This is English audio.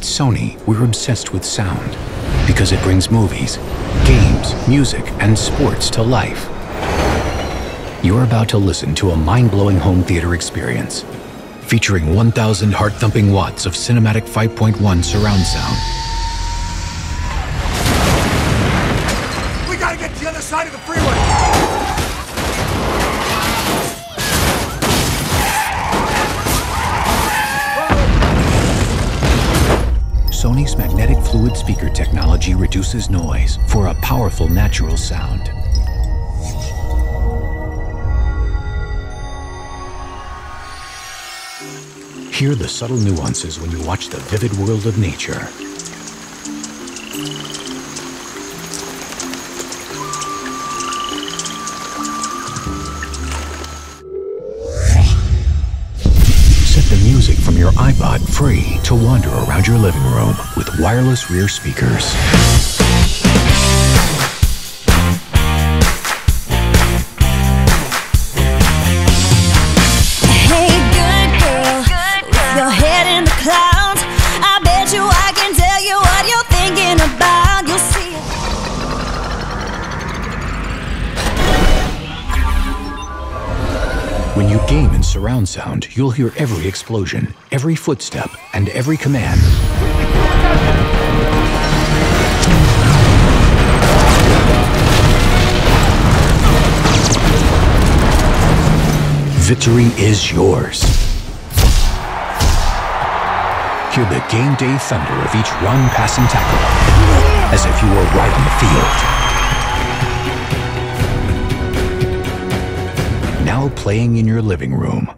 At Sony, we're obsessed with sound because it brings movies, games, music, and sports to life. You're about to listen to a mind-blowing home theater experience featuring 1,000 heart-thumping watts of cinematic 5.1 surround sound. We gotta get to the other side of the freeway! Sony's magnetic fluid speaker technology reduces noise for a powerful natural sound. Hear the subtle nuances when you watch the vivid world of nature. Set the music from your iPod free to wander around your living room with wireless rear speakers. Hey, good girl, with your head in the clouds, I bet you I can tell you what you're thinking about. You'll see it. When you game in surround sound, you'll hear every explosion, every footstep, and every command. Victory is yours. Hear the game day thunder of each run, pass, and tackle, as if you were right on the field. Now playing in your living room.